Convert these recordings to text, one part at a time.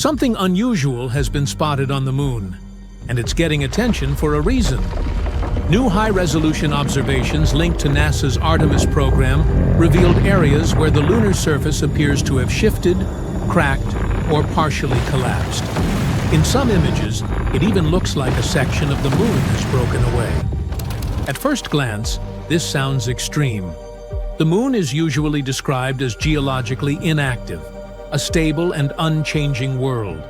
Something unusual has been spotted on the moon, and it's getting attention for a reason. New high-resolution observations linked to NASA's Artemis program revealed areas where the lunar surface appears to have shifted, cracked, or partially collapsed. In some images, it even looks like a section of the moon has broken away. At first glance, this sounds extreme. The moon is usually described as geologically inactive, a stable and unchanging world.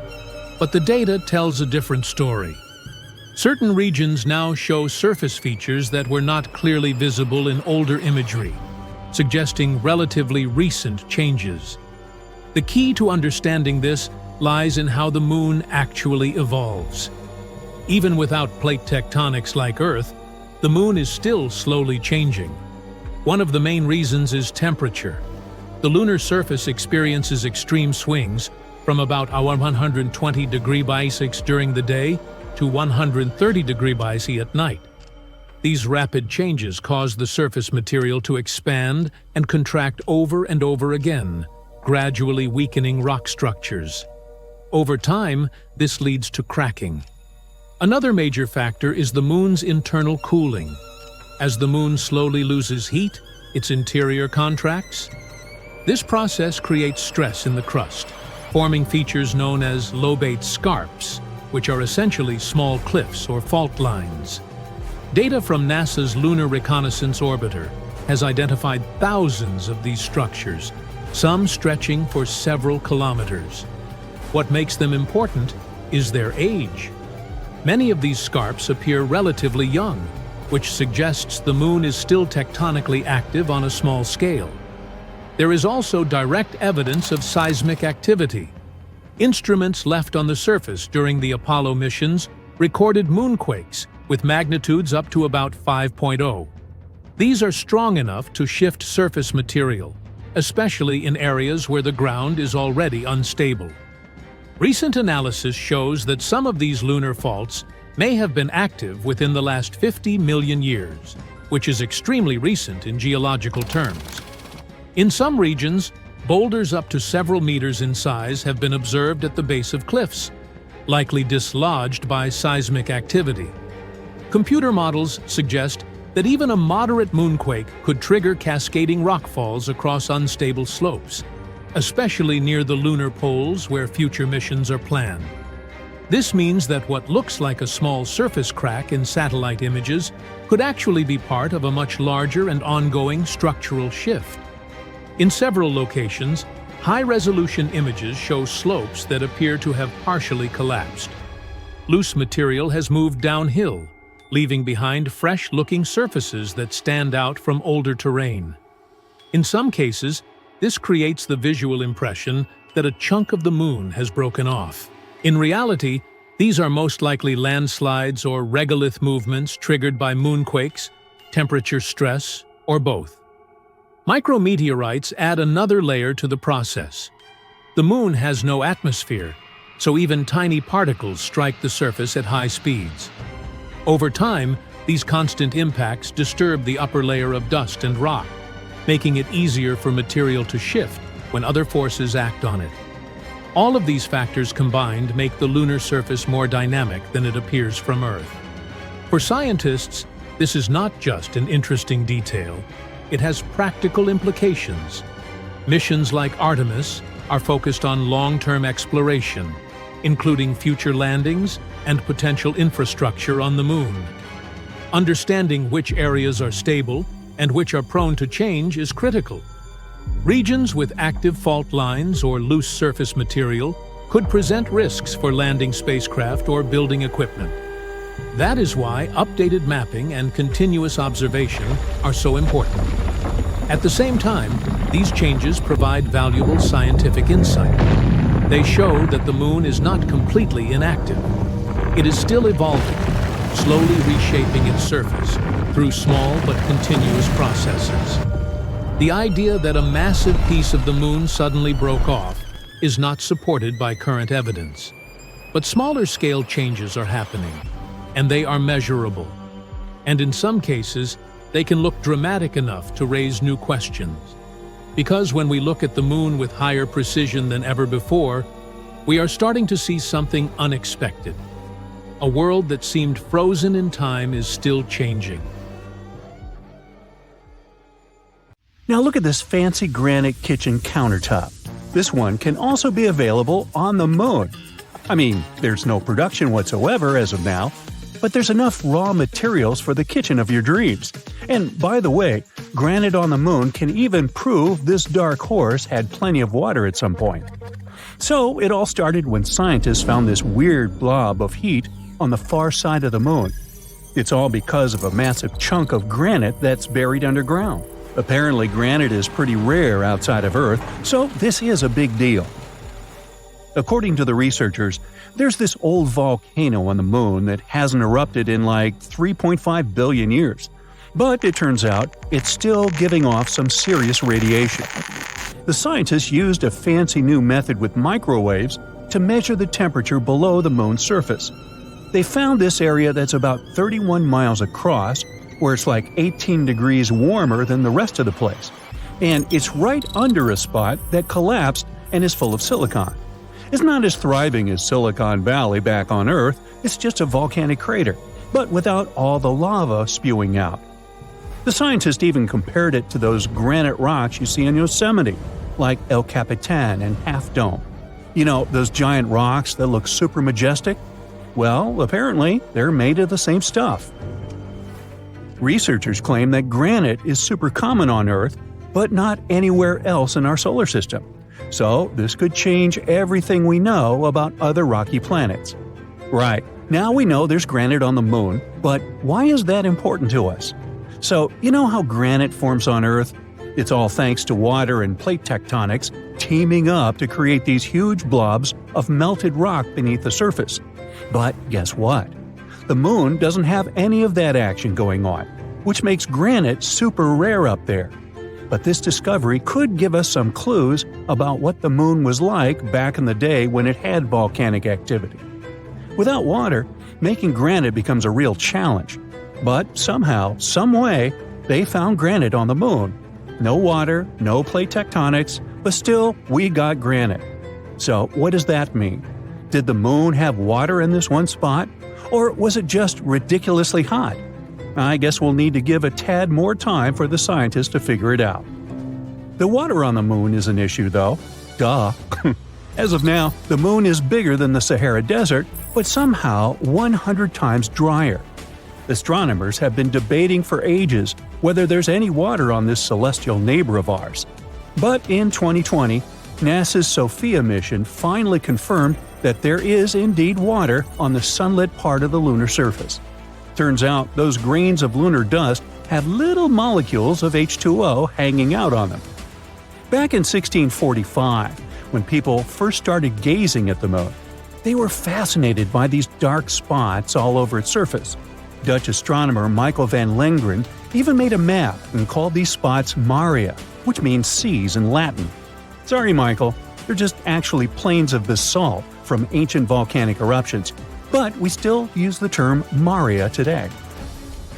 But the data tells a different story. Certain regions now show surface features that were not clearly visible in older imagery, suggesting relatively recent changes. The key to understanding this lies in how the moon actually evolves. Even without plate tectonics like Earth, the moon is still slowly changing. One of the main reasons is temperature. The lunar surface experiences extreme swings from about 120 degrees Celsius during the day to 130 degrees Celsius at night. These rapid changes cause the surface material to expand and contract over and over again, gradually weakening rock structures. Over time, this leads to cracking. Another major factor is the moon's internal cooling. As the moon slowly loses heat, its interior contracts. This process creates stress in the crust, forming features known as lobate scarps, which are essentially small cliffs or fault lines. Data from NASA's Lunar Reconnaissance Orbiter has identified thousands of these structures, some stretching for several kilometers. What makes them important is their age. Many of these scarps appear relatively young, which suggests the moon is still tectonically active on a small scale. There is also direct evidence of seismic activity. Instruments left on the surface during the Apollo missions recorded moonquakes with magnitudes up to about 5.0. These are strong enough to shift surface material, especially in areas where the ground is already unstable. Recent analysis shows that some of these lunar faults may have been active within the last 50 million years, which is extremely recent in geological terms. In some regions, boulders up to several meters in size have been observed at the base of cliffs, likely dislodged by seismic activity. Computer models suggest that even a moderate moonquake could trigger cascading rockfalls across unstable slopes, especially near the lunar poles where future missions are planned. This means that what looks like a small surface crack in satellite images could actually be part of a much larger and ongoing structural shift. In several locations, high-resolution images show slopes that appear to have partially collapsed. Loose material has moved downhill, leaving behind fresh-looking surfaces that stand out from older terrain. In some cases, this creates the visual impression that a chunk of the moon has broken off. In reality, these are most likely landslides or regolith movements triggered by moonquakes, temperature stress, or both. Micrometeorites add another layer to the process. The moon has no atmosphere, so even tiny particles strike the surface at high speeds. Over time, these constant impacts disturb the upper layer of dust and rock, making it easier for material to shift when other forces act on it. All of these factors combined make the lunar surface more dynamic than it appears from Earth. For scientists, this is not just an interesting detail. It has practical implications. Missions like Artemis are focused on long-term exploration, including future landings and potential infrastructure on the moon. Understanding which areas are stable and which are prone to change is critical. Regions with active fault lines or loose surface material could present risks for landing spacecraft or building equipment. That is why updated mapping and continuous observation are so important. At the same time, these changes provide valuable scientific insight. They show that the moon is not completely inactive. It is still evolving, slowly reshaping its surface through small but continuous processes. The idea that a massive piece of the moon suddenly broke off is not supported by current evidence. But smaller-scale changes are happening, and they are measurable. And in some cases, they can look dramatic enough to raise new questions. Because when we look at the moon with higher precision than ever before, we are starting to see something unexpected. A world that seemed frozen in time is still changing. Now look at this fancy granite kitchen countertop. This one can also be available on the moon. I mean, there's no production whatsoever as of now, but there's enough raw materials for the kitchen of your dreams. And by the way, granite on the moon can even prove this dark horse had plenty of water at some point. So it all started when scientists found this weird blob of heat on the far side of the moon. It's all because of a massive chunk of granite that's buried underground. Apparently, granite is pretty rare outside of Earth, so this is a big deal. According to the researchers, there's this old volcano on the moon that hasn't erupted in like 3.5 billion years. But it turns out it's still giving off some serious radiation. The scientists used a fancy new method with microwaves to measure the temperature below the moon's surface. They found this area that's about 31 miles across, where it's like 18 degrees warmer than the rest of the place. And it's right under a spot that collapsed and is full of silicon. It's not as thriving as Silicon Valley back on Earth, it's just a volcanic crater, but without all the lava spewing out. The scientists even compared it to those granite rocks you see in Yosemite, like El Capitan and Half Dome. You know, those giant rocks that look super majestic? Well, apparently, they're made of the same stuff. Researchers claim that granite is super common on Earth, but not anywhere else in our solar system. So, this could change everything we know about other rocky planets. Right, now we know there's granite on the moon, but why is that important to us? So, you know how granite forms on Earth? It's all thanks to water and plate tectonics teaming up to create these huge blobs of melted rock beneath the surface. But guess what? The moon doesn't have any of that action going on, which makes granite super rare up there. But this discovery could give us some clues about what the moon was like back in the day when it had volcanic activity. Without water, making granite becomes a real challenge. But somehow, some way, they found granite on the moon. No water, no plate tectonics, but still, we got granite. So what does that mean? Did the moon have water in this one spot? Or was it just ridiculously hot? I guess we'll need to give a tad more time for the scientists to figure it out. The water on the moon is an issue, though. Duh. As of now, the moon is bigger than the Sahara Desert, but somehow 100 times drier. Astronomers have been debating for ages whether there's any water on this celestial neighbor of ours. But in 2020, NASA's SOFIA mission finally confirmed that there is indeed water on the sunlit part of the lunar surface. Turns out those grains of lunar dust have little molecules of H2O hanging out on them. Back in 1645, when people first started gazing at the moon, they were fascinated by these dark spots all over its surface. Dutch astronomer Michael van Lengren even made a map and called these spots Maria, which means seas in Latin. Sorry, Michael, they're just actually plains of basalt from ancient volcanic eruptions, but we still use the term Maria today.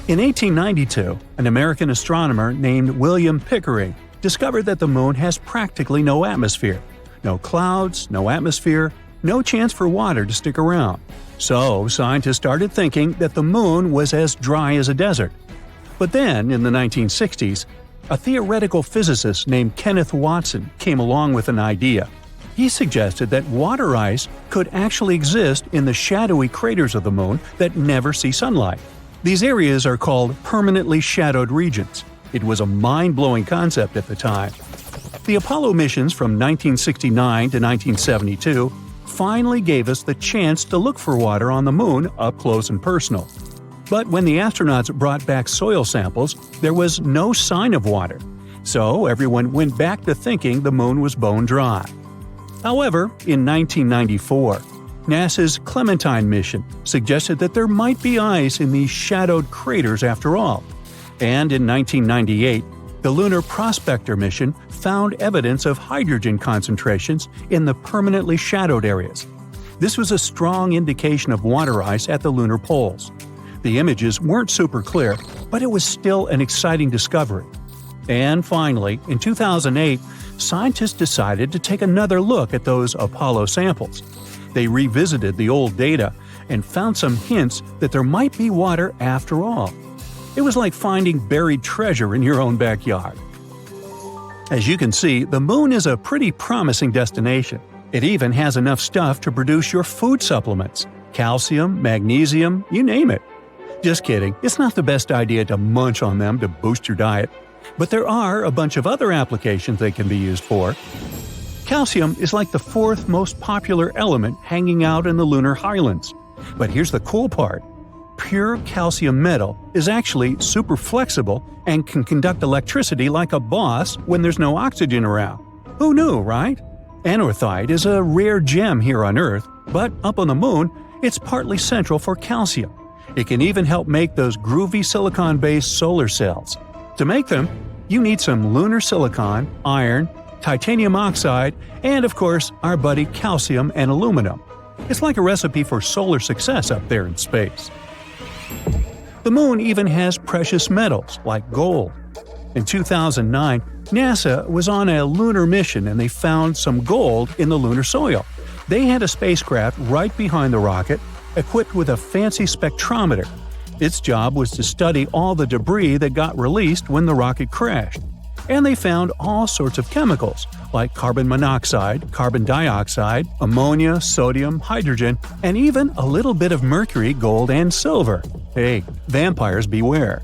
In 1892, an American astronomer named William Pickering discovered that the moon has practically no atmosphere. No clouds, no atmosphere, no chance for water to stick around. So, scientists started thinking that the moon was as dry as a desert. But then, in the 1960s, a theoretical physicist named Kenneth Watson came along with an idea. He suggested that water ice could actually exist in the shadowy craters of the moon that never see sunlight. These areas are called permanently shadowed regions. It was a mind-blowing concept at the time. The Apollo missions from 1969 to 1972 finally gave us the chance to look for water on the moon up close and personal. But when the astronauts brought back soil samples, there was no sign of water. So everyone went back to thinking the moon was bone dry. However, in 1994, NASA's Clementine mission suggested that there might be ice in these shadowed craters after all. And in 1998, the Lunar Prospector mission found evidence of hydrogen concentrations in the permanently shadowed areas. This was a strong indication of water ice at the lunar poles. The images weren't super clear, but it was still an exciting discovery. And finally, in 2008, scientists decided to take another look at those Apollo samples. They revisited the old data and found some hints that there might be water after all. It was like finding buried treasure in your own backyard. As you can see, the moon is a pretty promising destination. It even has enough stuff to produce your food supplements – calcium, magnesium, you name it. Just kidding, it's not the best idea to munch on them to boost your diet. But there are a bunch of other applications they can be used for. Calcium is like the fourth most popular element hanging out in the lunar highlands. But here's the cool part. Pure calcium metal is actually super flexible and can conduct electricity like a boss when there's no oxygen around. Who knew, right? Anorthite is a rare gem here on Earth, but up on the moon, it's partly central for calcium. It can even help make those groovy silicon-based solar cells. To make them, you need some lunar silicon, iron, titanium oxide, and of course, our buddy calcium and aluminum. It's like a recipe for solar success up there in space. The moon even has precious metals like gold. In 2009, NASA was on a lunar mission and they found some gold in the lunar soil. They had a spacecraft right behind the rocket, equipped with a fancy spectrometer. Its job was to study all the debris that got released when the rocket crashed. And they found all sorts of chemicals, like carbon monoxide, carbon dioxide, ammonia, sodium, hydrogen, and even a little bit of mercury, gold, and silver. Hey, vampires beware.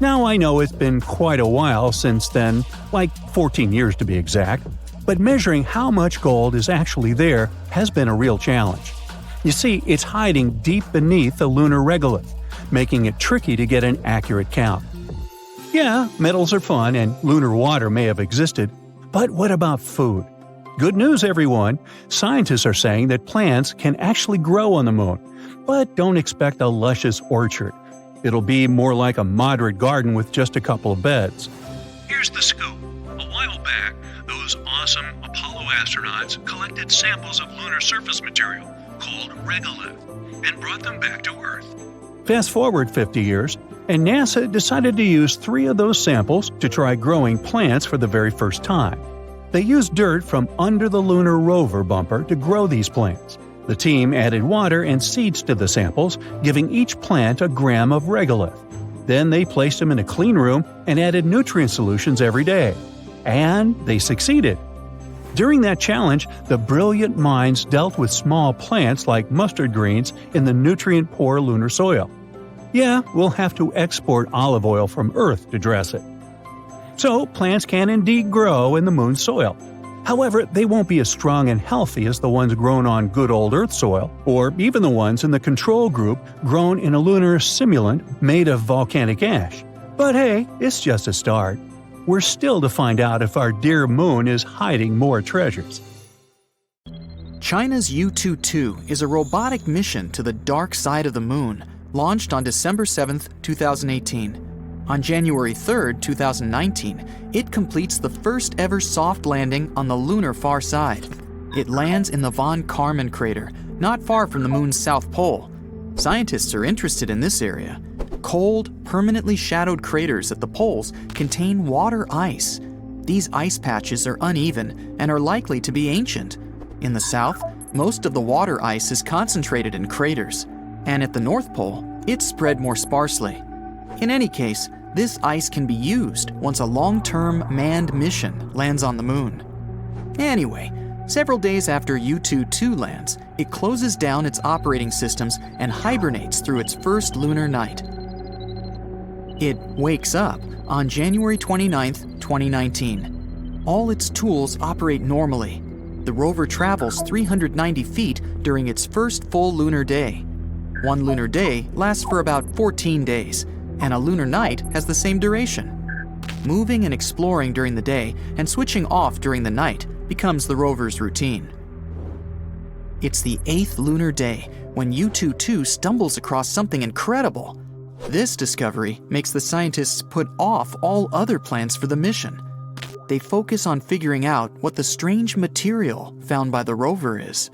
Now I know it's been quite a while since then, like 14 years to be exact, but measuring how much gold is actually there has been a real challenge. You see, it's hiding deep beneath the lunar regolith, making it tricky to get an accurate count. Yeah, metals are fun and lunar water may have existed, but what about food? Good news, everyone! Scientists are saying that plants can actually grow on the moon, but don't expect a luscious orchard. It'll be more like a moderate garden with just a couple of beds. Here's the scoop. A while back, those awesome Apollo astronauts collected samples of lunar surface material called regolith and brought them back to Earth. Fast forward 50 years, and NASA decided to use 3 of those samples to try growing plants for the very first time. They used dirt from under the lunar rover bumper to grow these plants. The team added water and seeds to the samples, giving each plant a gram of regolith. Then they placed them in a clean room and added nutrient solutions every day. And they succeeded. During that challenge, the brilliant minds dealt with small plants like mustard greens in the nutrient-poor lunar soil. Yeah, we'll have to export olive oil from Earth to dress it. So, plants can indeed grow in the moon's soil. However, they won't be as strong and healthy as the ones grown on good old Earth soil, or even the ones in the control group grown in a lunar simulant made of volcanic ash. But hey, it's just a start. We're still to find out if our dear moon is hiding more treasures. China's Yutu-2 is a robotic mission to the dark side of the moon, launched on December 7, 2018. On January 3, 2019, it completes the first ever soft landing on the lunar far side. It lands in the von Karman crater, not far from the moon's south pole. Scientists are interested in this area. Cold, permanently shadowed craters at the poles contain water ice. These ice patches are uneven and are likely to be ancient. In the south, most of the water ice is concentrated in craters, and at the North Pole, it's spread more sparsely. In any case, this ice can be used once a long-term manned mission lands on the moon. Anyway, several days after Yutu-2 lands, it closes down its operating systems and hibernates through its first lunar night. It wakes up on January 29, 2019. All its tools operate normally. The rover travels 390 feet during its first full lunar day. One lunar day lasts for about 14 days, and a lunar night has the same duration. Moving and exploring during the day and switching off during the night becomes the rover's routine. It's the 8th lunar day when Yutu-2 stumbles across something incredible. This discovery makes the scientists put off all other plans for the mission. They focus on figuring out what the strange material found by the rover is.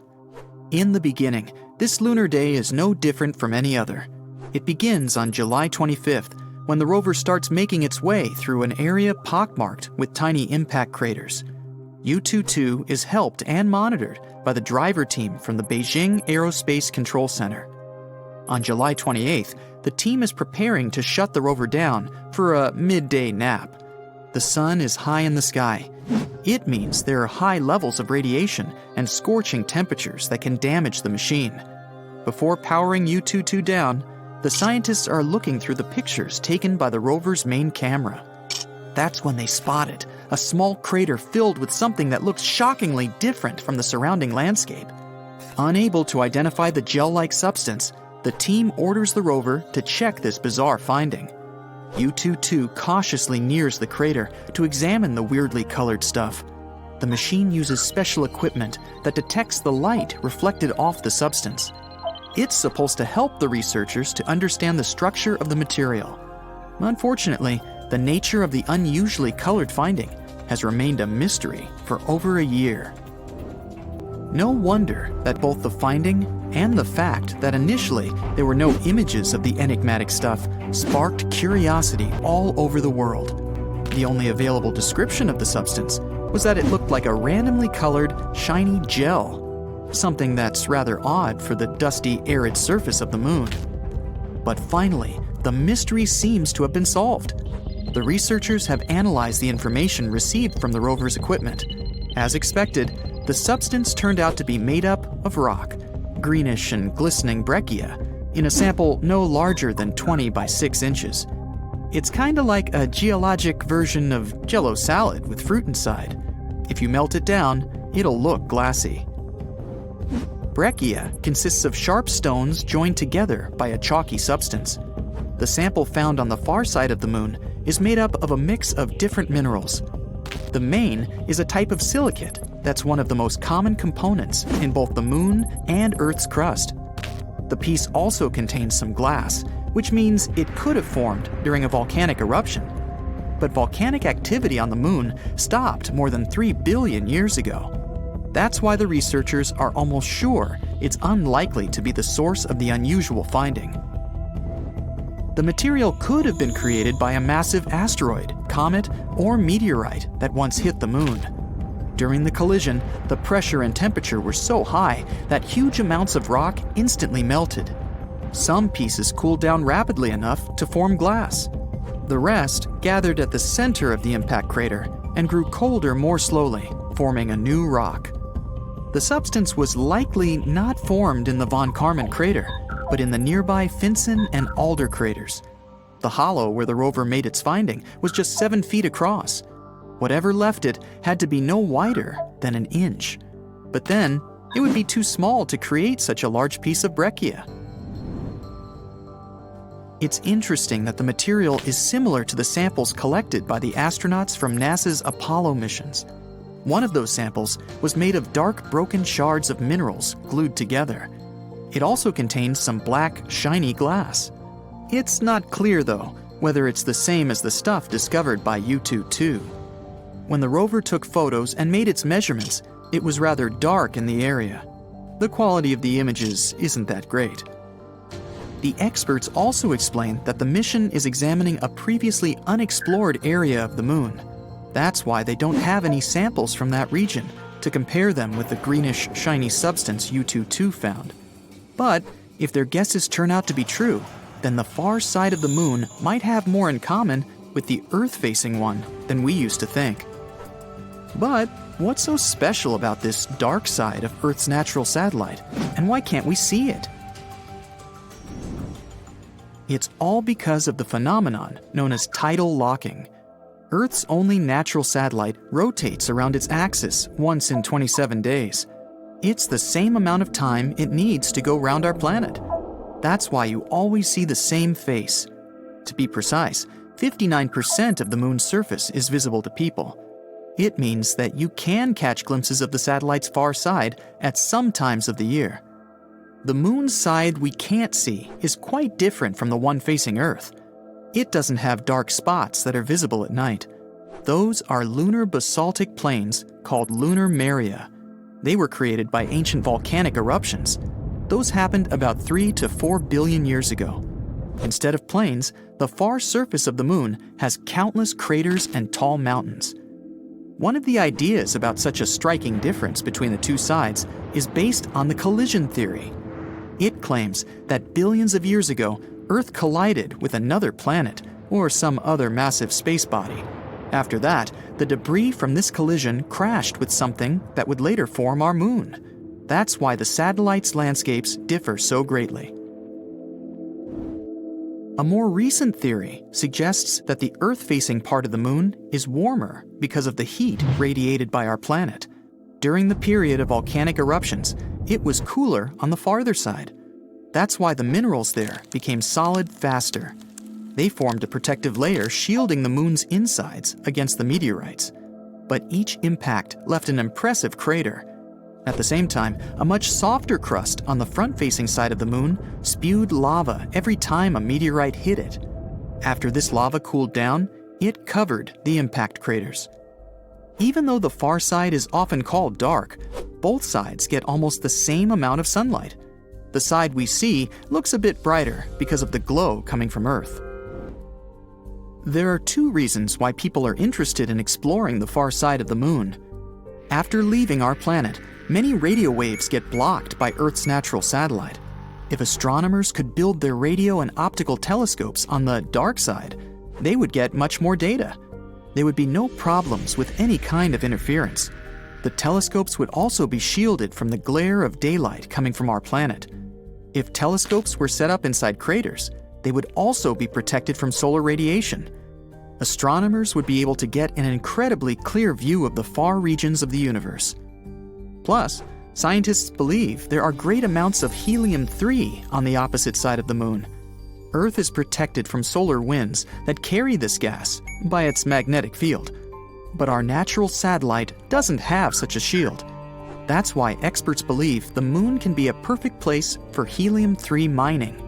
In the beginning, this lunar day is no different from any other. It begins on July 25th, when the rover starts making its way through an area pockmarked with tiny impact craters. U-22 is helped and monitored by the driver team from the Beijing Aerospace Control Center. On July 28th, the team is preparing to shut the rover down for a midday nap. The sun is high in the sky. It means there are high levels of radiation and scorching temperatures that can damage the machine. Before powering U-22 down, the scientists are looking through the pictures taken by the rover's main camera. That's when they spotted a small crater filled with something that looks shockingly different from the surrounding landscape. Unable to identify the gel-like substance, the team orders the rover to check this bizarre finding. U-22 cautiously nears the crater to examine the weirdly colored stuff. The machine uses special equipment that detects the light reflected off the substance. It's supposed to help the researchers to understand the structure of the material. Unfortunately, the nature of the unusually colored finding has remained a mystery for over a year. No wonder that both the finding and the fact that initially there were no images of the enigmatic stuff sparked curiosity all over the world. The only available description of the substance was that it looked like a randomly colored, shiny gel, something that's rather odd for the dusty, arid surface of the moon. But finally, the mystery seems to have been solved. The researchers have analyzed the information received from the rover's equipment. As expected, the substance turned out to be made up of rock, greenish and glistening breccia, in a sample no larger than 20 by 6 inches. It's kinda like a geologic version of Jell-O salad with fruit inside. If you melt it down, it'll look glassy. Breccia consists of sharp stones joined together by a chalky substance. The sample found on the far side of the moon is made up of a mix of different minerals. The main is a type of silicate that's one of the most common components in both the moon and Earth's crust. The piece also contains some glass, which means it could have formed during a volcanic eruption. But volcanic activity on the moon stopped more than 3 billion years ago. That's why the researchers are almost sure it's unlikely to be the source of the unusual finding. The material could have been created by a massive asteroid, comet, or meteorite that once hit the moon. During the collision, the pressure and temperature were so high that huge amounts of rock instantly melted. Some pieces cooled down rapidly enough to form glass. The rest gathered at the center of the impact crater and grew colder more slowly, forming a new rock. The substance was likely not formed in the Von Karman crater, but in the nearby Finsen and Alder craters. The hollow where the rover made its finding was just 7 feet across. Whatever left it had to be no wider than an inch. But then, it would be too small to create such a large piece of breccia. It's interesting that the material is similar to the samples collected by the astronauts from NASA's Apollo missions. One of those samples was made of dark, broken shards of minerals glued together. It also contains some black, shiny glass. It's not clear, though, whether it's the same as the stuff discovered by U-22. When the rover took photos and made its measurements, it was rather dark in the area. The quality of the images isn't that great. The experts also explain that the mission is examining a previously unexplored area of the moon. That's why they don't have any samples from that region to compare them with the greenish, shiny substance U-22 found. But if their guesses turn out to be true, then the far side of the moon might have more in common with the Earth-facing one than we used to think. But what's so special about this dark side of Earth's natural satellite, and why can't we see it? It's all because of the phenomenon known as tidal locking. Earth's only natural satellite rotates around its axis once in 27 days. It's the same amount of time it needs to go round our planet. That's why you always see the same face. To be precise, 59% of the moon's surface is visible to people. It means that you can catch glimpses of the satellite's far side at some times of the year. The moon's side we can't see is quite different from the one facing Earth. It doesn't have dark spots that are visible at night. Those are lunar basaltic plains called lunar maria. They were created by ancient volcanic eruptions. Those happened about 3 to 4 billion years ago. Instead of plains, the far surface of the moon has countless craters and tall mountains. One of the ideas about such a striking difference between the two sides is based on the collision theory. It claims that billions of years ago, Earth collided with another planet or some other massive space body. After that, the debris from this collision crashed with something that would later form our moon. That's why the satellite's landscapes differ so greatly. A more recent theory suggests that the Earth-facing part of the moon is warmer because of the heat radiated by our planet. During the period of volcanic eruptions, it was cooler on the farther side. That's why the minerals there became solid faster. They formed a protective layer shielding the moon's insides against the meteorites. But each impact left an impressive crater. At the same time, a much softer crust on the front-facing side of the moon spewed lava every time a meteorite hit it. After this lava cooled down, it covered the impact craters. Even though the far side is often called dark, both sides get almost the same amount of sunlight. The side we see looks a bit brighter because of the glow coming from Earth. There are two reasons why people are interested in exploring the far side of the moon. After leaving our planet, many radio waves get blocked by Earth's natural satellite. If astronomers could build their radio and optical telescopes on the dark side, they would get much more data. There would be no problems with any kind of interference. The telescopes would also be shielded from the glare of daylight coming from our planet. If telescopes were set up inside craters, they would also be protected from solar radiation. Astronomers would be able to get an incredibly clear view of the far regions of the universe. Plus, scientists believe there are great amounts of helium-3 on the opposite side of the moon. Earth is protected from solar winds that carry this gas by its magnetic field. But our natural satellite doesn't have such a shield. That's why experts believe the moon can be a perfect place for helium-3 mining.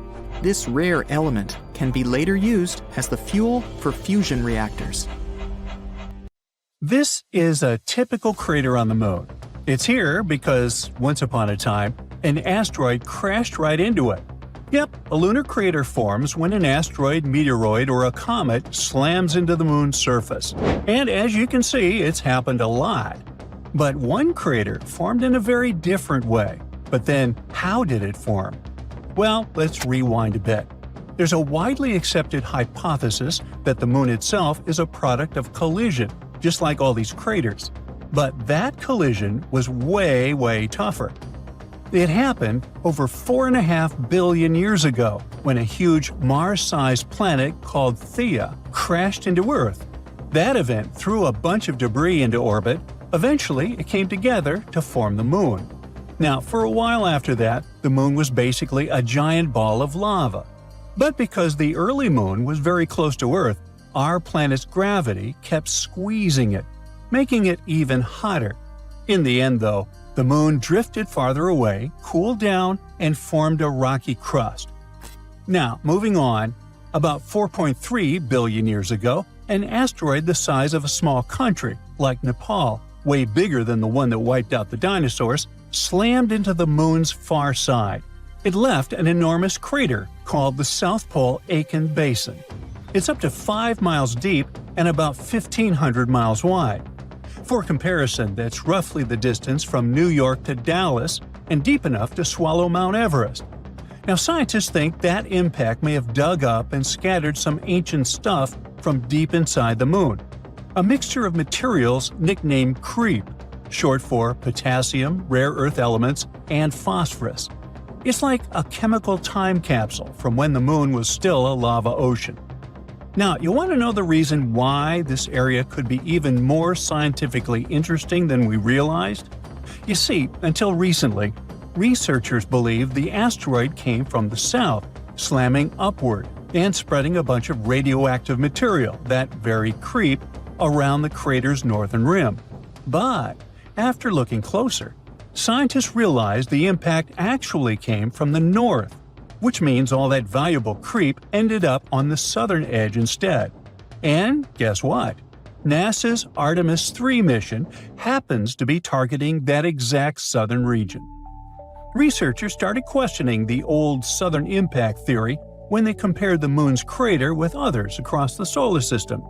This rare element can be later used as the fuel for fusion reactors. This is a typical crater on the moon. It's here because, once upon a time, an asteroid crashed right into it. Yep, a lunar crater forms when an asteroid, meteoroid, or a comet slams into the moon's surface. And as you can see, it's happened a lot. But one crater formed in a very different way. But then, how did it form? Well, let's rewind a bit. There's a widely accepted hypothesis that the moon itself is a product of collision, just like all these craters. But that collision was way tougher. It happened over 4.5 billion years ago when a huge Mars-sized planet called Theia crashed into Earth. That event threw a bunch of debris into orbit. Eventually, it came together to form the moon. Now, for a while after that, the moon was basically a giant ball of lava. But because the early moon was very close to Earth, our planet's gravity kept squeezing it, making it even hotter. In the end, though, the moon drifted farther away, cooled down, and formed a rocky crust. Now, moving on, about 4.3 billion years ago, an asteroid the size of a small country, like Nepal, way bigger than the one that wiped out the dinosaurs, slammed into the moon's far side. It left an enormous crater called the South Pole Aitken Basin. It's up to 5 miles deep and about 1,500 miles wide. For comparison, that's roughly the distance from New York to Dallas and deep enough to swallow Mount Everest. Now, scientists think that impact may have dug up and scattered some ancient stuff from deep inside the moon. A mixture of materials nicknamed creep, short for potassium, rare earth elements, and phosphorus. It's like a chemical time capsule from when the moon was still a lava ocean. Now, you want to know the reason why this area could be even more scientifically interesting than we realized? You see, until recently, researchers believed the asteroid came from the south, slamming upward and spreading a bunch of radioactive material, that very creep, around the crater's northern rim. But after looking closer, scientists realized the impact actually came from the north, which means all that valuable creep ended up on the southern edge instead. And guess what? NASA's Artemis 3 mission happens to be targeting that exact southern region. Researchers started questioning the old southern impact theory when they compared the moon's crater with others across the solar system.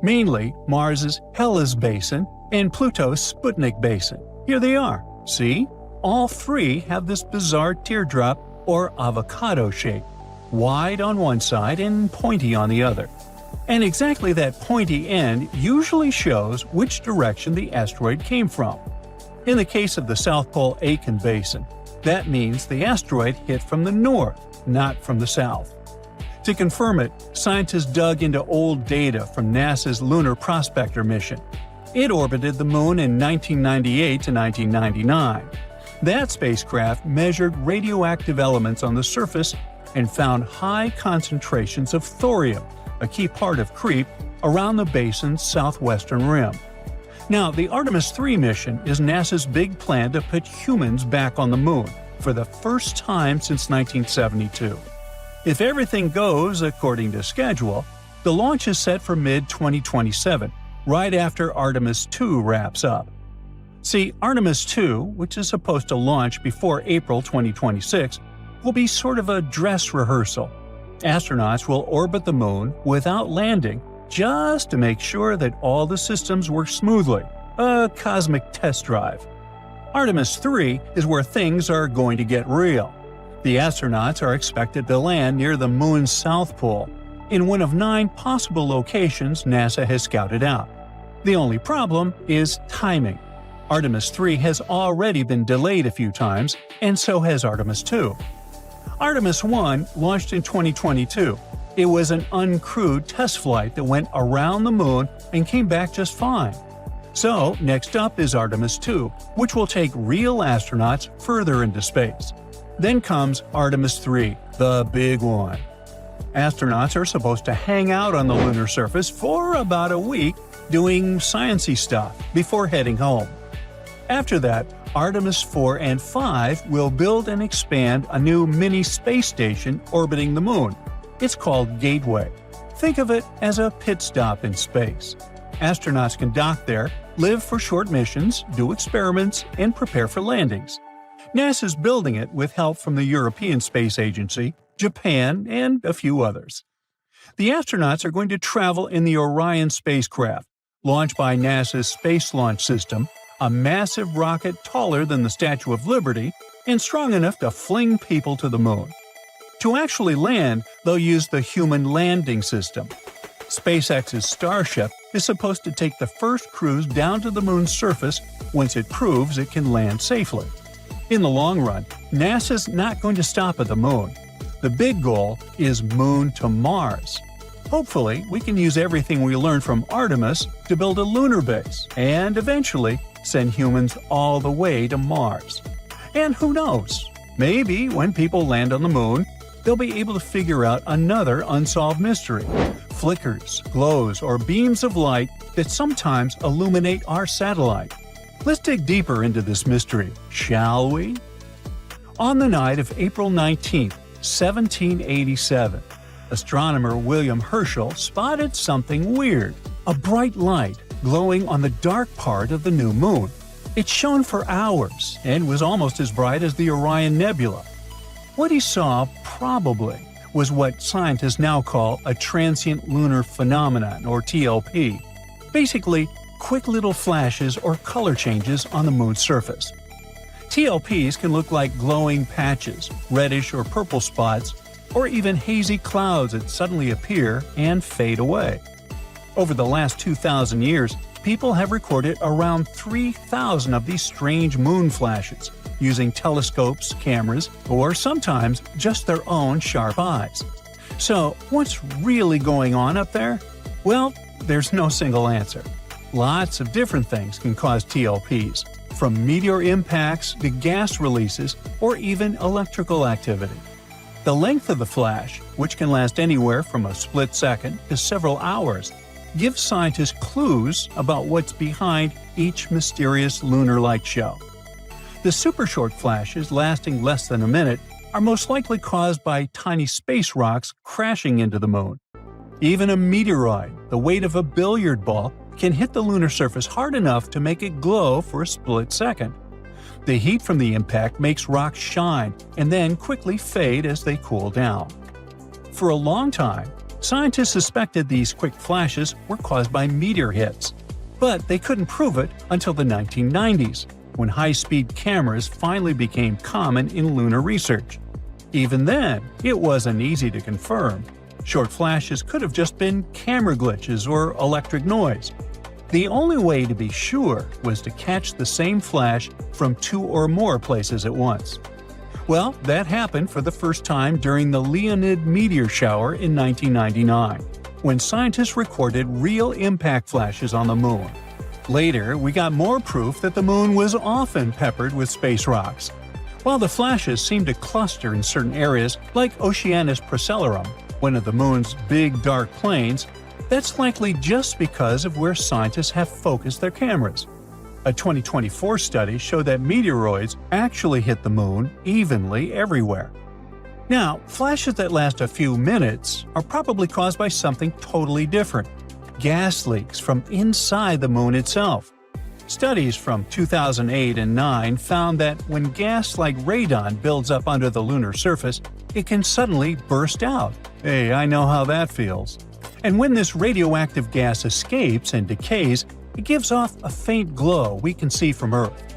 mainly Mars's Hellas Basin and Pluto's Sputnik Basin. Here they are. See? All three have this bizarre teardrop or avocado shape, wide on one side and pointy on the other. And exactly that pointy end usually shows which direction the asteroid came from. In the case of the South Pole Aitken Basin, that means the asteroid hit from the north, not from the south. To confirm it, scientists dug into old data from NASA's Lunar Prospector mission. It orbited the Moon in 1998 to 1999. That spacecraft measured radioactive elements on the surface and found high concentrations of thorium, a key part of creep, around the basin's southwestern rim. Now, the Artemis 3 mission is NASA's big plan to put humans back on the Moon for the first time since 1972. If everything goes according to schedule, the launch is set for mid-2027, right after Artemis 2 wraps up. See, Artemis 2, which is supposed to launch before April 2026, will be sort of a dress rehearsal. Astronauts will orbit the Moon without landing just to make sure that all the systems work smoothly, a cosmic test drive. Artemis 3 is where things are going to get real. The astronauts are expected to land near the Moon's south pole, in one of 9 possible locations NASA has scouted out. The only problem is timing. Artemis 3 has already been delayed a few times, and so has Artemis 2. Artemis 1 launched in 2022. It was an uncrewed test flight that went around the Moon and came back just fine. So, next up is Artemis 2, which will take real astronauts further into space. Then comes Artemis 3, the big one. Astronauts are supposed to hang out on the lunar surface for about a week doing sciencey stuff before heading home. After that, Artemis 4 and 5 will build and expand a new mini space station orbiting the Moon. It's called Gateway. Think of it as a pit stop in space. Astronauts can dock there, live for short missions, do experiments, and prepare for landings. NASA's building it with help from the European Space Agency, Japan, and a few others. The astronauts are going to travel in the Orion spacecraft, launched by NASA's Space Launch System, a massive rocket taller than the Statue of Liberty and strong enough to fling people to the Moon. To actually land, they'll use the Human Landing System. SpaceX's Starship is supposed to take the first cruise down to the Moon's surface once it proves it can land safely. In the long run, NASA's not going to stop at the Moon. The big goal is Moon to Mars. Hopefully, we can use everything we learned from Artemis to build a lunar base and eventually send humans all the way to Mars. And who knows? Maybe when people land on the Moon, they'll be able to figure out another unsolved mystery: flickers, glows, or beams of light that sometimes illuminate our satellite. Let's dig deeper into this mystery, shall we? On the night of April 19, 1787, astronomer William Herschel spotted something weird: a bright light glowing on the dark part of the new moon. It shone for hours and was almost as bright as the Orion Nebula. What he saw probably was what scientists now call a transient lunar phenomenon, or TLP. Basically, quick little flashes or color changes on the moon's surface. TLPs can look like glowing patches, reddish or purple spots, or even hazy clouds that suddenly appear and fade away. Over the last 2,000 years, people have recorded around 3,000 of these strange moon flashes, using telescopes, cameras, or sometimes just their own sharp eyes. So, what's really going on up there? Well, there's no single answer. Lots of different things can cause TLPs, from meteor impacts to gas releases or even electrical activity. The length of the flash, which can last anywhere from a split second to several hours, gives scientists clues about what's behind each mysterious lunar light show. The super short flashes lasting less than a minute are most likely caused by tiny space rocks crashing into the moon. Even a meteoroid, the weight of a billiard ball, can hit the lunar surface hard enough to make it glow for a split second. The heat from the impact makes rocks shine and then quickly fade as they cool down. For a long time, Scientists suspected these quick flashes were caused by meteor hits, but they couldn't prove it until the 1990s, when high-speed cameras finally became common in lunar research. Even then, it wasn't easy to confirm. Short flashes could have just been camera glitches or electric noise. The only way to be sure was to catch the same flash from 2 or more places at once. Well, that happened for the first time during the Leonid meteor shower in 1999, when scientists recorded real impact flashes on the Moon. Later, we got more proof that the Moon was often peppered with space rocks. While the flashes seemed to cluster in certain areas, like Oceanus Procellarum, one of the Moon's big dark plains, that's likely just because of where scientists have focused their cameras. A 2024 study showed that meteoroids actually hit the Moon evenly everywhere. Now, flashes that last a few minutes are probably caused by something totally different – gas leaks from inside the Moon itself. Studies from 2008 and 2009 found that when gas like radon builds up under the lunar surface, it can suddenly burst out. Hey, I know how that feels. And when this radioactive gas escapes and decays, it gives off a faint glow we can see from Earth.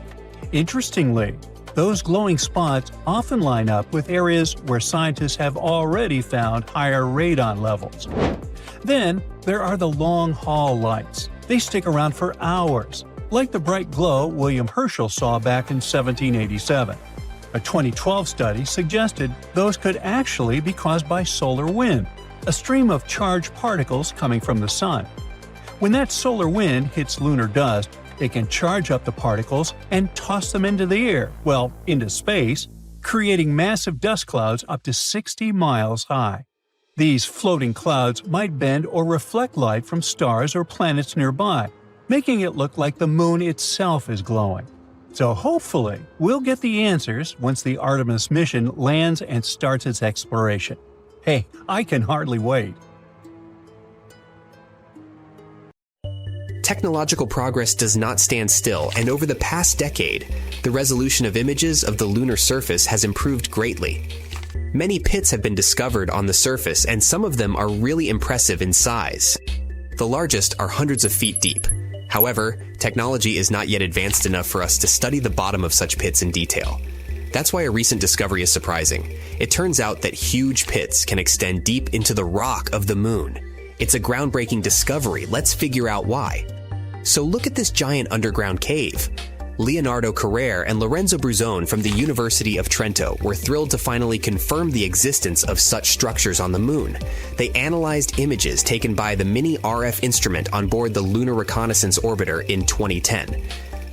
Interestingly, those glowing spots often line up with areas where scientists have already found higher radon levels. Then, there are the long-haul lights. They stick around for hours, like the bright glow William Herschel saw back in 1787. A 2012 study suggested those could actually be caused by solar wind, a stream of charged particles coming from the sun. When that solar wind hits lunar dust, it can charge up the particles and toss them into the air, well, into space, creating massive dust clouds up to 60 miles high. These floating clouds might bend or reflect light from stars or planets nearby, making it look like the Moon itself is glowing. So hopefully, we'll get the answers once the Artemis mission lands and starts its exploration. Hey, I can hardly wait. Technological progress does not stand still, and over the past decade, the resolution of images of the lunar surface has improved greatly. Many pits have been discovered on the surface, and some of them are really impressive in size. The largest are hundreds of feet deep. However, technology is not yet advanced enough for us to study the bottom of such pits in detail. That's why a recent discovery is surprising. It turns out that huge pits can extend deep into the rock of the Moon. It's a groundbreaking discovery. Let's figure out why. So look at this giant underground cave. Leonardo Carrere and Lorenzo Bruzone from the University of Trento were thrilled to finally confirm the existence of such structures on the Moon. They analyzed images taken by the mini RF instrument on board the Lunar Reconnaissance Orbiter in 2010.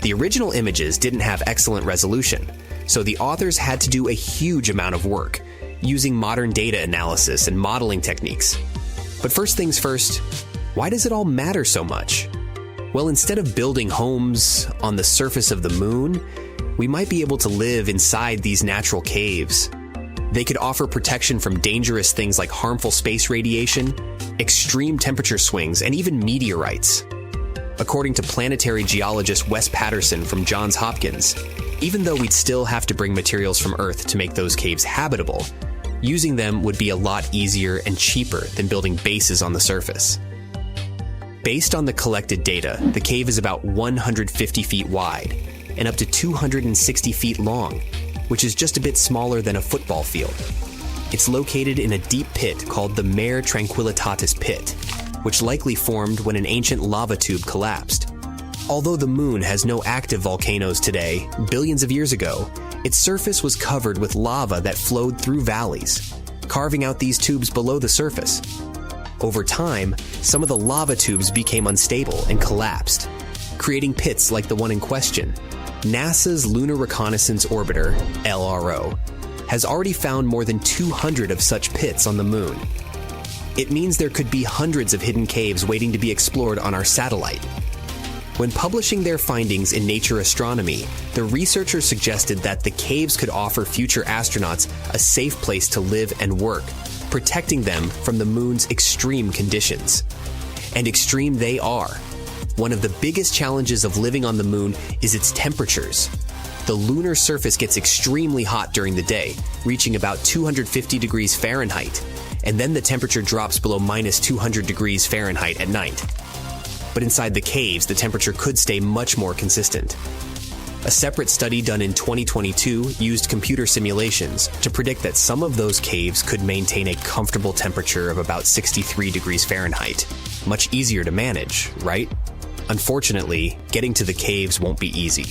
The original images didn't have excellent resolution, so the authors had to do a huge amount of work, using modern data analysis and modeling techniques. But first things first, why does it all matter so much? Well, instead of building homes on the surface of the Moon, we might be able to live inside these natural caves. They could offer protection from dangerous things like harmful space radiation, extreme temperature swings, and even meteorites. According to planetary geologist Wes Patterson from Johns Hopkins, even though we'd still have to bring materials from Earth to make those caves habitable, using them would be a lot easier and cheaper than building bases on the surface. Based on the collected data, the cave is about 150 feet wide and up to 260 feet long, which is just a bit smaller than a football field. It's located in a deep pit called the Mare Tranquillitatis Pit, which likely formed when an ancient lava tube collapsed. Although the Moon has no active volcanoes today, billions of years ago, its surface was covered with lava that flowed through valleys, carving out these tubes below the surface. Over time, some of the lava tubes became unstable and collapsed, creating pits like the one in question. NASA's Lunar Reconnaissance Orbiter, LRO, has already found more than 200 of such pits on the Moon. It means there could be hundreds of hidden caves waiting to be explored on our satellite. When publishing their findings in Nature Astronomy, the researchers suggested that the caves could offer future astronauts a safe place to live and work, protecting them from the Moon's extreme conditions. And extreme they are. One of the biggest challenges of living on the Moon is its temperatures. The lunar surface gets extremely hot during the day, reaching about 250 degrees Fahrenheit, and then the temperature drops below minus 200 degrees Fahrenheit at night. But inside the caves, the temperature could stay much more consistent. A separate study done in 2022 used computer simulations to predict that some of those caves could maintain a comfortable temperature of about 63 degrees Fahrenheit. Much easier to manage, right? Unfortunately, getting to the caves won't be easy.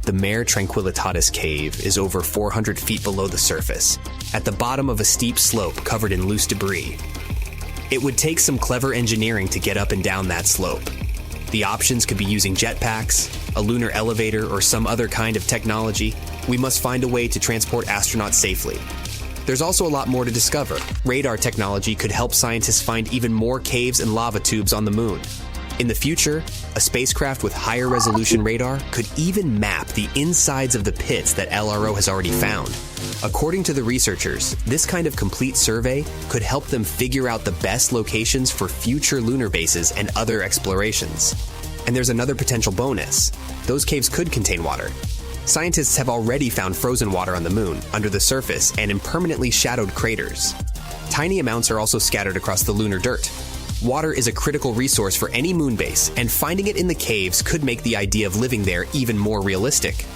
The Mare Tranquillitatis cave is over 400 feet below the surface, at the bottom of a steep slope covered in loose debris. It would take some clever engineering to get up and down that slope. The options could be using jetpacks, a lunar elevator, or some other kind of technology. We must find a way to transport astronauts safely. There's also a lot more to discover. Radar technology could help scientists find even more caves and lava tubes on the moon. In the future, a spacecraft with higher resolution radar could even map the insides of the pits that LRO has already found. According to the researchers, this kind of complete survey could help them figure out the best locations for future lunar bases and other explorations. And there's another potential bonus. Those caves could contain water. Scientists have already found frozen water on the moon, under the surface, and in permanently shadowed craters. Tiny amounts are also scattered across the lunar dirt. Water is a critical resource for any moon base, and finding it in the caves could make the idea of living there even more realistic.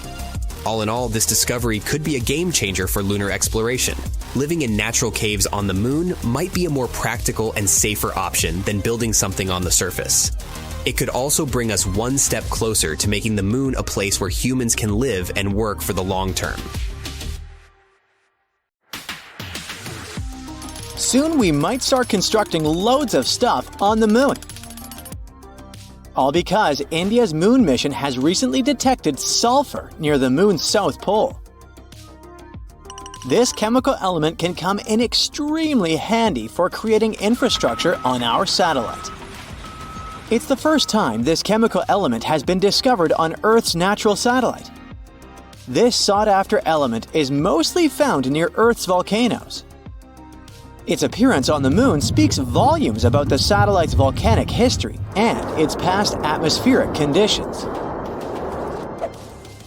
All in all, this discovery could be a game changer for lunar exploration. Living in natural caves on the moon might be a more practical and safer option than building something on the surface. It could also bring us one step closer to making the moon a place where humans can live and work for the long term. Soon we might start constructing loads of stuff on the moon. All because India's moon mission has recently detected sulfur near the moon's south pole. This chemical element can come in extremely handy for creating infrastructure on our satellite. It's the first time this chemical element has been discovered on Earth's natural satellite. This sought-after element is mostly found near Earth's volcanoes. Its appearance on the moon speaks volumes about the satellite's volcanic history and its past atmospheric conditions.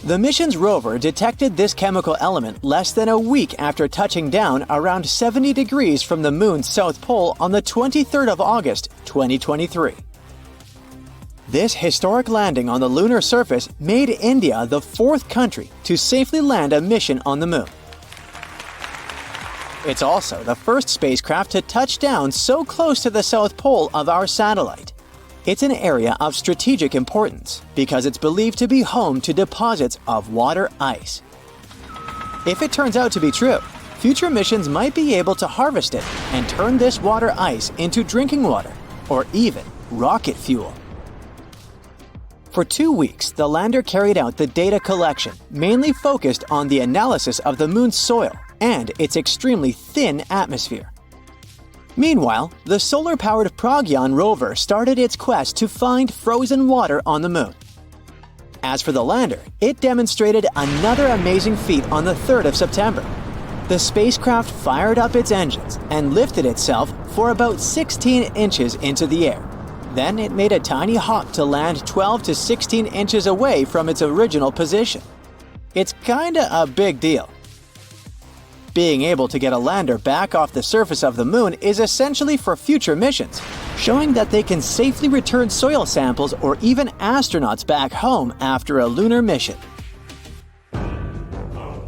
The mission's rover detected this chemical element less than a week after touching down around 70 degrees from the moon's south pole on the 23rd of August, 2023. This historic landing on the lunar surface made India the fourth country to safely land a mission on the moon. It's also the first spacecraft to touch down so close to the south pole of our satellite. It's an area of strategic importance because it's believed to be home to deposits of water ice. If it turns out to be true, future missions might be able to harvest it and turn this water ice into drinking water or even rocket fuel. For 2 weeks, the lander carried out the data collection, mainly focused on the analysis of the moon's soil and its extremely thin atmosphere. Meanwhile, the solar-powered Pragyan rover started its quest to find frozen water on the moon. As for the lander, it demonstrated another amazing feat on the 3rd of September. The spacecraft fired up its engines and lifted itself for about 16 inches into the air. Then it made a tiny hop to land 12 to 16 inches away from its original position. It's kinda a big deal. Being able to get a lander back off the surface of the moon is essentially for future missions, showing that they can safely return soil samples or even astronauts back home after a lunar mission.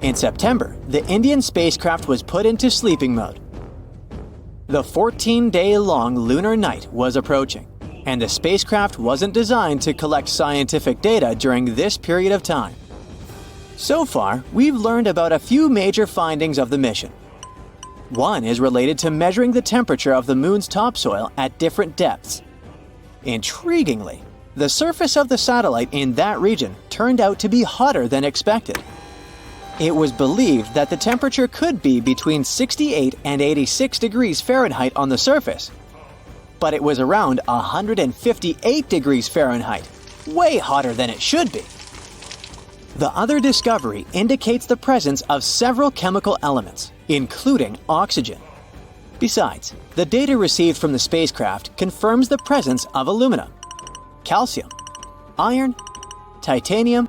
In September, the Indian spacecraft was put into sleeping mode. The 14-day-long lunar night was approaching, and the spacecraft wasn't designed to collect scientific data during this period of time. So far, we've learned about a few major findings of the mission. One is related to measuring the temperature of the moon's topsoil at different depths. Intriguingly, the surface of the satellite in that region turned out to be hotter than expected. It was believed that the temperature could be between 68 and 86 degrees Fahrenheit on the surface, but it was around 158 degrees Fahrenheit, way hotter than it should be. The other discovery indicates the presence of several chemical elements, including oxygen. Besides, the data received from the spacecraft confirms the presence of aluminum, calcium, iron, titanium,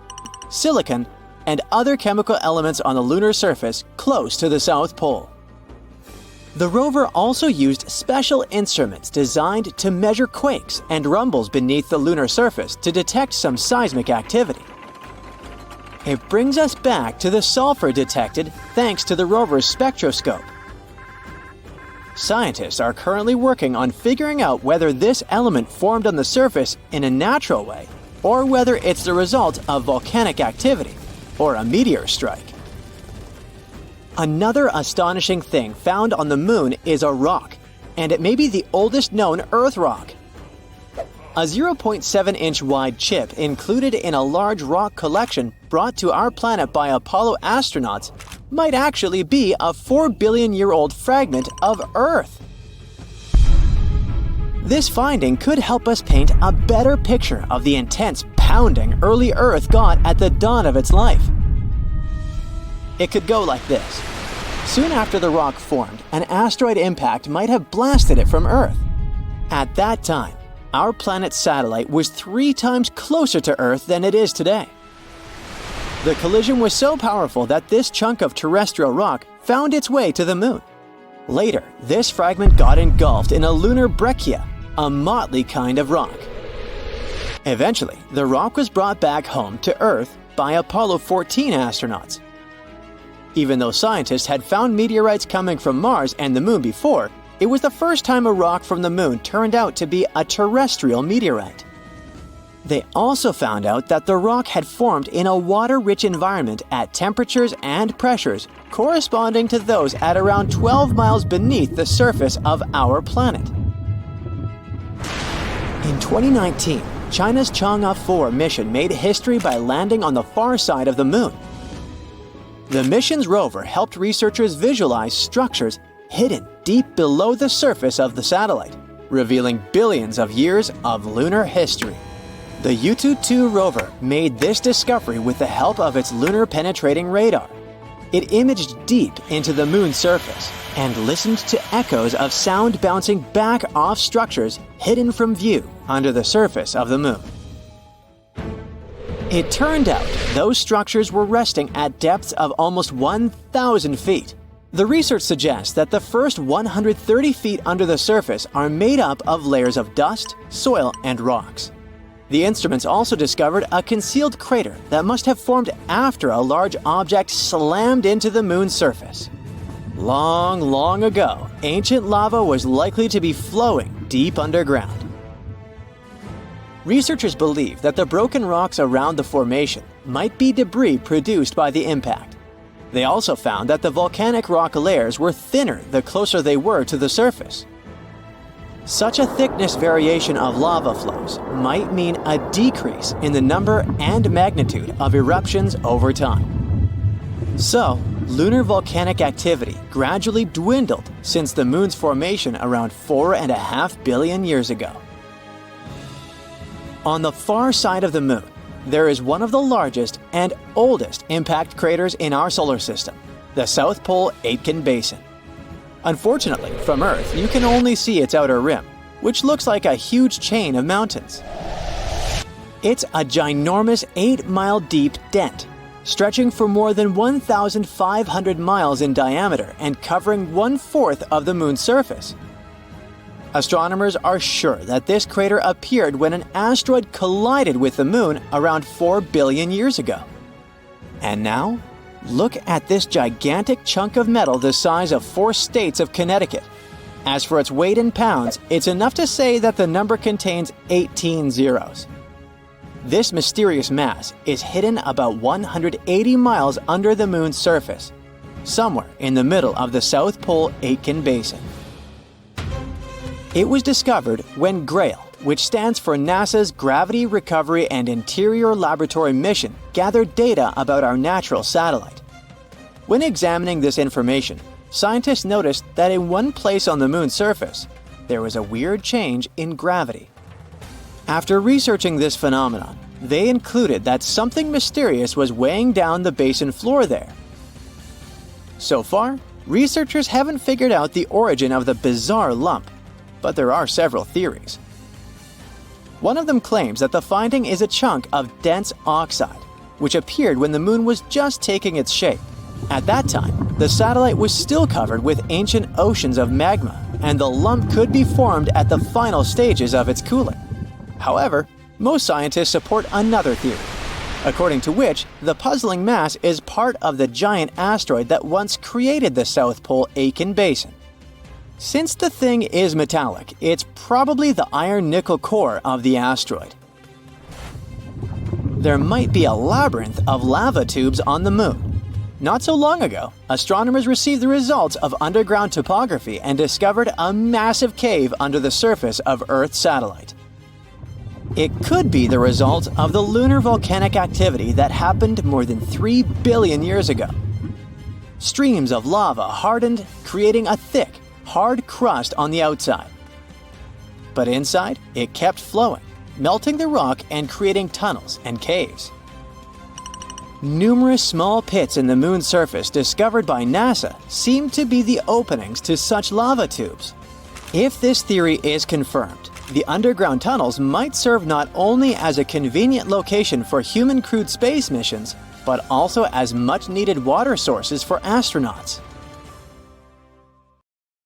silicon, and other chemical elements on the lunar surface close to the South Pole. The rover also used special instruments designed to measure quakes and rumbles beneath the lunar surface to detect some seismic activity. It brings us back to the sulfur detected thanks to the rover's spectroscope. Scientists are currently working on figuring out whether this element formed on the surface in a natural way or whether it's the result of volcanic activity or a meteor strike. Another astonishing thing found on the moon is a rock, and it may be the oldest known Earth rock. A 0.7-inch wide chip included in a large rock collection brought to our planet by Apollo astronauts might actually be a 4-billion-year-old fragment of Earth. This finding could help us paint a better picture of the intense pounding early Earth got at the dawn of its life. It could go like this. Soon after the rock formed, an asteroid impact might have blasted it from Earth. At that time, our planet's satellite was 3 times closer to Earth than it is today. The collision was so powerful that this chunk of terrestrial rock found its way to the moon. Later, this fragment got engulfed in a lunar breccia, a motley kind of rock. Eventually, the rock was brought back home to Earth by Apollo 14 astronauts. Even though scientists had found meteorites coming from Mars and the moon before, it was the first time a rock from the moon turned out to be a terrestrial meteorite. They also found out that the rock had formed in a water-rich environment at temperatures and pressures corresponding to those at around 12 miles beneath the surface of our planet. In 2019, China's Chang'e 4 mission made history by landing on the far side of the moon. The mission's rover helped researchers visualize structures hidden deep below the surface of the satellite, revealing billions of years of lunar history. The Yutu-2 rover made this discovery with the help of its lunar penetrating radar. It imaged deep into the moon's surface and listened to echoes of sound bouncing back off structures hidden from view under the surface of the moon. It turned out those structures were resting at depths of almost 1,000 feet. The research suggests that the first 130 feet under the surface are made up of layers of dust, soil, and rocks. The instruments also discovered a concealed crater that must have formed after a large object slammed into the moon's surface. Long, long ago, ancient lava was likely to be flowing deep underground. Researchers believe that the broken rocks around the formation might be debris produced by the impact. They also found that the volcanic rock layers were thinner the closer they were to the surface. Such a thickness variation of lava flows might mean a decrease in the number and magnitude of eruptions over time. So, lunar volcanic activity gradually dwindled since the moon's formation around 4.5 billion years ago. On the far side of the moon, there is one of the largest and oldest impact craters in our solar system, the South Pole Aitken Basin. Unfortunately, from Earth, you can only see its outer rim, which looks like a huge chain of mountains. It's a ginormous 8-mile deep dent, stretching for more than 1,500 miles in diameter and covering 1/4 of the moon's surface. Astronomers are sure that this crater appeared when an asteroid collided with the moon around 4 billion years ago. And now, look at this gigantic chunk of metal the size of 4 states of Connecticut. As for its weight in pounds, it's enough to say that the number contains 18 zeros. This mysterious mass is hidden about 180 miles under the moon's surface, somewhere in the middle of the South Pole Aitken Basin. It was discovered when GRAIL, which stands for NASA's Gravity Recovery and Interior Laboratory Mission, gathered data about our natural satellite. When examining this information, scientists noticed that in one place on the moon's surface, there was a weird change in gravity. After researching this phenomenon, they concluded that something mysterious was weighing down the basin floor there. So far, researchers haven't figured out the origin of the bizarre lump, but there are several theories. One of them claims that the finding is a chunk of dense oxide, which appeared when the moon was just taking its shape. At that time, the satellite was still covered with ancient oceans of magma, and the lump could be formed at the final stages of its cooling. However, most scientists support another theory, according to which the puzzling mass is part of the giant asteroid that once created the South Pole Aitken Basin. Since the thing is metallic, it's probably the iron-nickel core of the asteroid. There might be a labyrinth of lava tubes on the moon. Not so long ago, astronomers received the results of underground topography and discovered a massive cave under the surface of Earth's satellite. It could be the result of the lunar volcanic activity that happened more than 3 billion years ago. Streams of lava hardened, creating a thick, hard crust on the outside. But inside, it kept flowing, melting the rock and creating tunnels and caves. Numerous small pits in the moon's surface discovered by NASA seem to be the openings to such lava tubes. If this theory is confirmed, the underground tunnels might serve not only as a convenient location for human crewed space missions, but also as much-needed water sources for astronauts.